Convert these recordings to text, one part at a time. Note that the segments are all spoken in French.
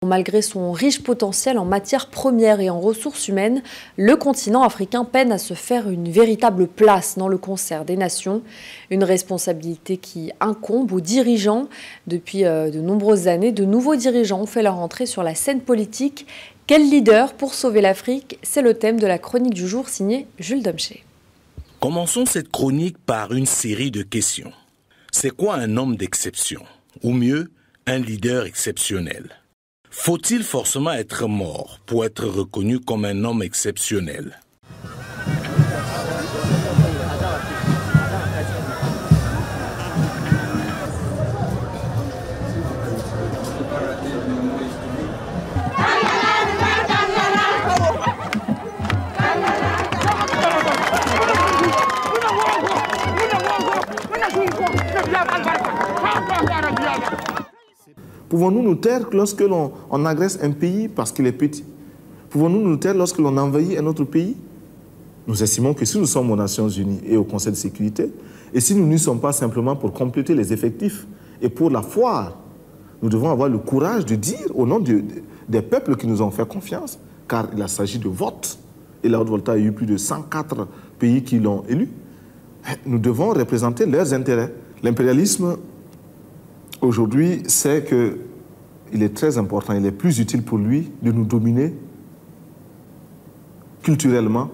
Malgré son riche potentiel en matières premières et en ressources humaines, le continent africain peine à se faire une véritable place dans le concert des nations. Une responsabilité qui incombe aux dirigeants. Depuis de nombreuses années, de nouveaux dirigeants ont fait leur entrée sur la scène politique. Quel leader pour sauver l'Afrique? C'est le thème de la chronique du jour signée Jules Domché. Commençons cette chronique par une série de questions. C'est quoi un homme d'exception? Ou mieux, un leader exceptionnel? Faut-il forcément être mort pour être reconnu comme un homme exceptionnel? Pouvons-nous nous taire lorsque l'on agresse un pays parce qu'il est petit? Pouvons-nous nous taire lorsque l'on envahit un autre pays? Nous estimons que si nous sommes aux Nations Unies et au Conseil de sécurité, et si nous n'y sommes pas simplement pour compléter les effectifs et pour la foire, nous devons avoir le courage de dire au nom des peuples qui nous ont fait confiance, car il s'agit de vote, et la Haute-Volta a eu plus de 104 pays qui l'ont élu, nous devons représenter leurs intérêts. L'impérialisme, aujourd'hui, c'est qu'il est très important, il est plus utile pour lui de nous dominer culturellement,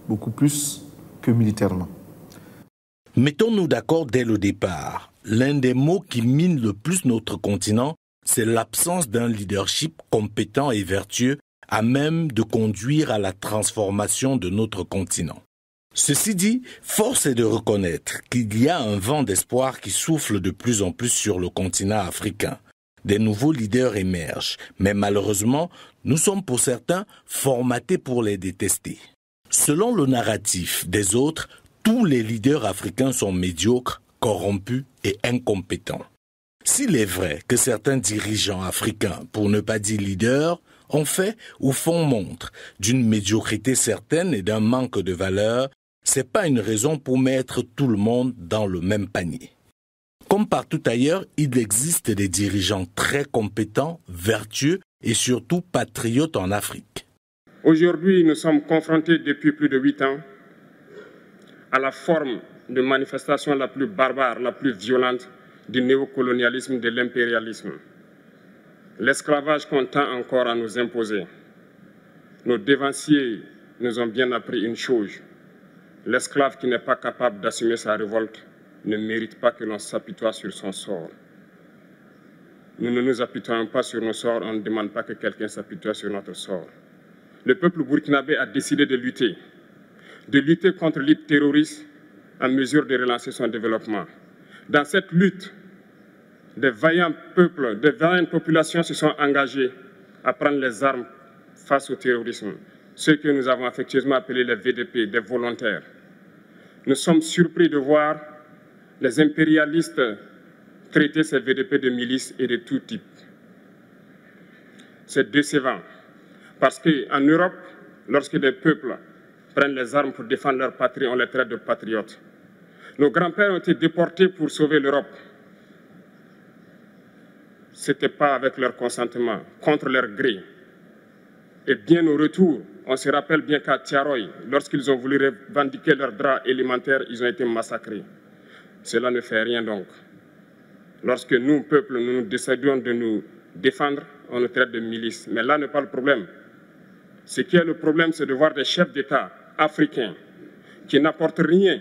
beaucoup plus que militairement. Mettons-nous d'accord dès le départ. L'un des mots qui mine le plus notre continent, c'est l'absence d'un leadership compétent et vertueux à même de conduire à la transformation de notre continent. Ceci dit, force est de reconnaître qu'il y a un vent d'espoir qui souffle de plus en plus sur le continent africain. Des nouveaux leaders émergent, mais malheureusement, nous sommes pour certains formatés pour les détester. Selon le narratif des autres, tous les leaders africains sont médiocres, corrompus et incompétents. S'il est vrai que certains dirigeants africains, pour ne pas dire leaders, ont fait ou font montre d'une médiocrité certaine et d'un manque de valeur, c'est pas une raison pour mettre tout le monde dans le même panier. Comme partout ailleurs, il existe des dirigeants très compétents, vertueux et surtout patriotes en Afrique. Aujourd'hui, nous sommes confrontés depuis plus de 8 ans à la forme de manifestation la plus barbare, la plus violente du néocolonialisme, de l'impérialisme. L'esclavage qu'on tend encore à nous imposer. Nos dévanciers nous ont bien appris une chose. L'esclave qui n'est pas capable d'assumer sa révolte ne mérite pas que l'on s'apitoie sur son sort. Nous ne nous apitoyons pas sur nos sorts, on ne demande pas que quelqu'un s'apitoie sur notre sort. Le peuple burkinabé a décidé de lutter contre l'île terroriste en mesure de relancer son développement. Dans cette lutte, des vaillants peuples, des vaillantes populations se sont engagées à prendre les armes face au terrorisme. Ceux que nous avons affectueusement appelés les VDP, des volontaires. Nous sommes surpris de voir les impérialistes traiter ces VDP de milices et de tout type. C'est décevant, parce qu'en Europe, lorsque des peuples prennent les armes pour défendre leur patrie, on les traite de patriotes. Nos grands-pères ont été déportés pour sauver l'Europe. Ce n'était pas avec leur consentement, contre leur gré. Et bien au retour, on se rappelle bien qu'à Tiaroy, lorsqu'ils ont voulu revendiquer leurs droits élémentaires, ils ont été massacrés. Cela ne fait rien donc. Lorsque nous, peuple, nous décidons de nous défendre, on nous traite de milices. Mais là n'est pas le problème. Ce qui est le problème, c'est de voir des chefs d'État africains qui n'apportent rien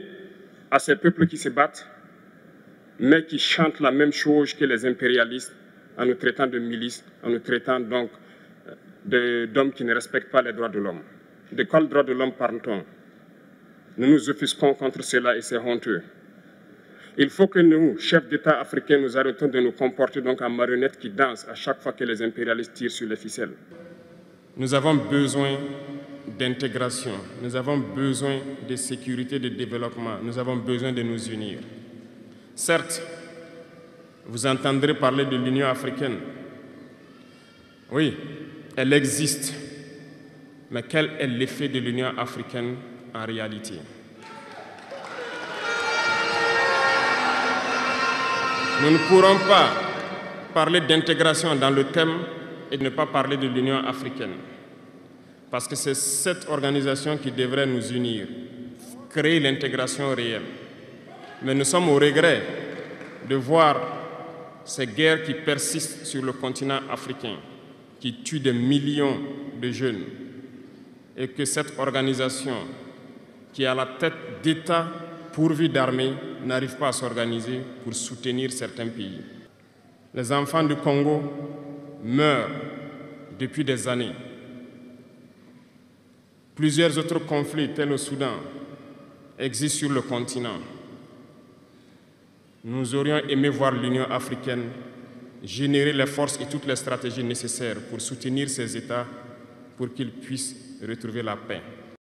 à ces peuples qui se battent, mais qui chantent la même chose que les impérialistes en nous traitant de milices, en nous traitant donc d'hommes qui ne respectent pas les droits de l'homme. De quels droits de l'homme parle-t-on? Nous nous offusquons contre cela et c'est honteux. Il faut que nous, chefs d'État africains, nous arrêtons de nous comporter donc en marionnettes qui dansent à chaque fois que les impérialistes tirent sur les ficelles. Nous avons besoin d'intégration, nous avons besoin de sécurité, de développement, nous avons besoin de nous unir. Certes, vous entendrez parler de l'Union africaine. Oui, elle existe. Mais quel est l'effet de l'Union africaine en réalité? Nous ne pourrons pas parler d'intégration dans le thème et de ne pas parler de l'Union africaine. Parce que c'est cette organisation qui devrait nous unir, créer l'intégration réelle. Mais nous sommes au regret de voir ces guerres qui persistent sur le continent africain, qui tuent des millions de jeunes, et que cette organisation, qui est à la tête d'États pourvus d'armées, n'arrive pas à s'organiser pour soutenir certains pays. Les enfants du Congo meurent depuis des années. Plusieurs autres conflits, tels au Soudan, existent sur le continent. Nous aurions aimé voir l'Union africaine générer les forces et toutes les stratégies nécessaires pour soutenir ces États pour qu'ils puissent retrouver la paix.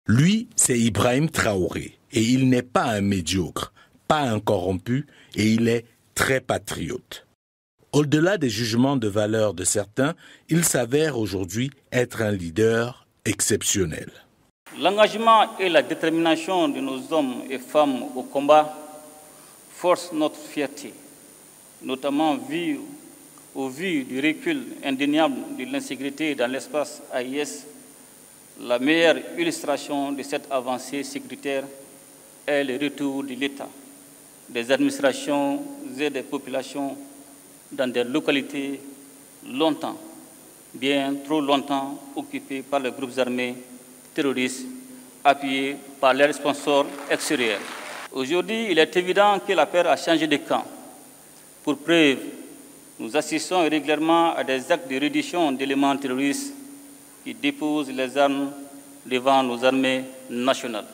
Lui, c'est Ibrahim Traoré, et il n'est pas un médiocre, pas un corrompu, et il est très patriote. Au-delà des jugements de valeur de certains, il s'avère aujourd'hui être un leader exceptionnel. L'engagement et la détermination de nos hommes et femmes au combat forcent notre fierté, notamment au vu du recul indéniable de l'insécurité dans l'espace AIS. La meilleure illustration de cette avancée sécuritaire est le retour de l'État, des administrations et des populations dans des localités longtemps, bien trop longtemps occupées par les groupes armés terroristes appuyés par leurs sponsors extérieurs. Aujourd'hui, il est évident que la paix a changé de camp. Pour preuve, nous assistons régulièrement à des actes de reddition d'éléments terroristes qui déposent les armes devant nos armées nationales.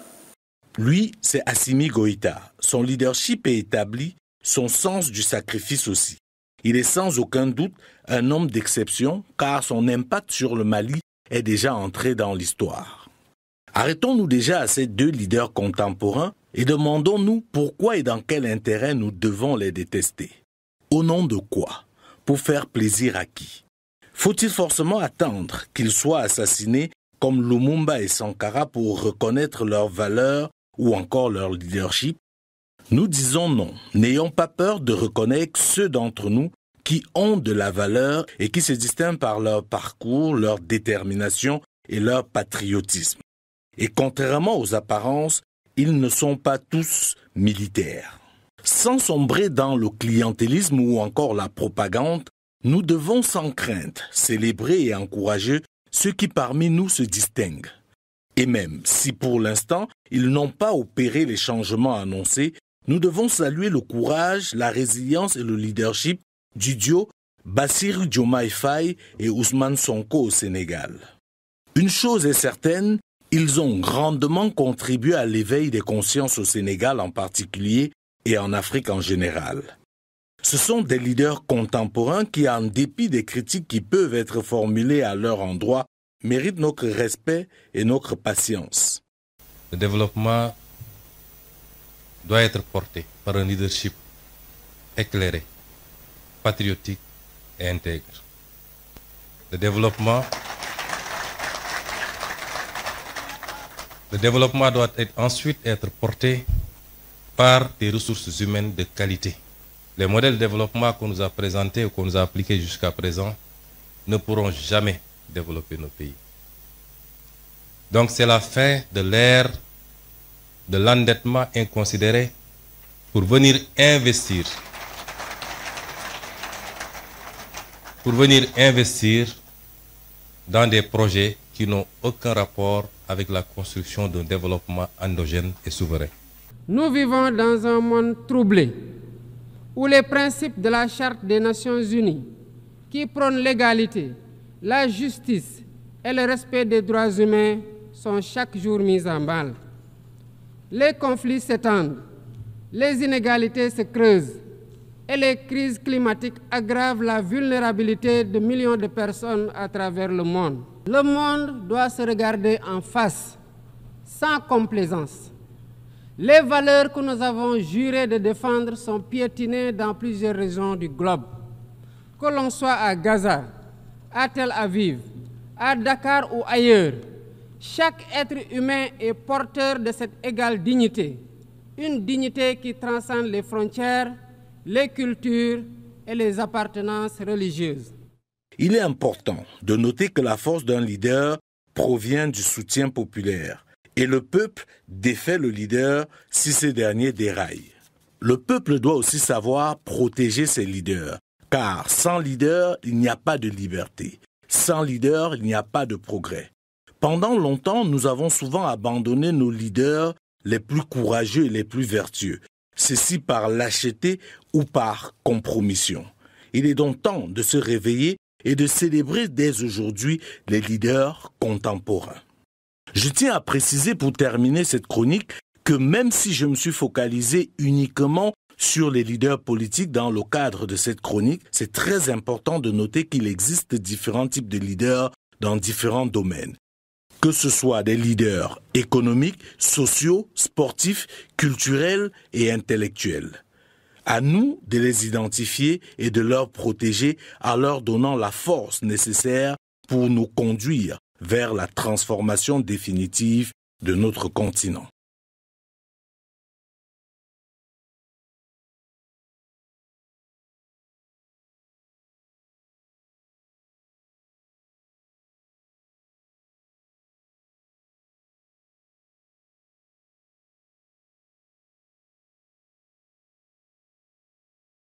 Lui, c'est Assimi Goïta. Son leadership est établi, son sens du sacrifice aussi. Il est sans aucun doute un homme d'exception car son impact sur le Mali est déjà entré dans l'histoire. Arrêtons-nous déjà à ces deux leaders contemporains et demandons-nous pourquoi et dans quel intérêt nous devons les détester. Au nom de quoi? Pour faire plaisir à qui? Faut-il forcément attendre qu'ils soient assassinés comme Lumumba et Sankara pour reconnaître leur valeur ou encore leur leadership? Nous disons non. N'ayons pas peur de reconnaître ceux d'entre nous qui ont de la valeur et qui se distinguent par leur parcours, leur détermination et leur patriotisme. Et contrairement aux apparences, ils ne sont pas tous militaires. Sans sombrer dans le clientélisme ou encore la propagande, nous devons sans crainte célébrer et encourager ceux qui parmi nous se distinguent. Et même si pour l'instant ils n'ont pas opéré les changements annoncés, nous devons saluer le courage, la résilience et le leadership du duo Bassirou Diomaye Faye et Ousmane Sonko au Sénégal. Une chose est certaine, ils ont grandement contribué à l'éveil des consciences au Sénégal en particulier et en Afrique en général. Ce sont des leaders contemporains qui, en dépit des critiques qui peuvent être formulées à leur endroit, méritent notre respect et notre patience. Le développement doit être porté par un leadership éclairé, patriotique et intègre. Le développement doit ensuite être porté par des ressources humaines de qualité. Les modèles de développement qu'on nous a présentés ou qu'on nous a appliqués jusqu'à présent ne pourront jamais développer nos pays. Donc c'est la fin de l'ère de l'endettement inconsidéré pour venir investir dans des projets qui n'ont aucun rapport avec la construction d'un développement endogène et souverain. Nous vivons dans un monde troublé, où les principes de la Charte des Nations Unies, qui prônent l'égalité, la justice et le respect des droits humains, sont chaque jour mis en mal. Les conflits s'étendent, les inégalités se creusent et les crises climatiques aggravent la vulnérabilité de millions de personnes à travers le monde. Le monde doit se regarder en face, sans complaisance. Les valeurs que nous avons juré de défendre sont piétinées dans plusieurs régions du globe. Que l'on soit à Gaza, à Tel Aviv, à Dakar ou ailleurs, chaque être humain est porteur de cette égale dignité, une dignité qui transcende les frontières, les cultures et les appartenances religieuses. Il est important de noter que la force d'un leader provient du soutien populaire et le peuple défait le leader si ces derniers déraillent. Le peuple doit aussi savoir protéger ses leaders, car sans leader, il n'y a pas de liberté. Sans leader, il n'y a pas de progrès. Pendant longtemps, nous avons souvent abandonné nos leaders les plus courageux et les plus vertueux, ceci par lâcheté ou par compromission. Il est donc temps de se réveiller et de célébrer dès aujourd'hui les leaders contemporains. Je tiens à préciser pour terminer cette chronique que même si je me suis focalisé uniquement sur les leaders politiques dans le cadre de cette chronique, c'est très important de noter qu'il existe différents types de leaders dans différents domaines. Que ce soit des leaders économiques, sociaux, sportifs, culturels et intellectuels. À nous de les identifier et de leur protéger en leur donnant la force nécessaire pour nous conduire vers la transformation définitive de notre continent.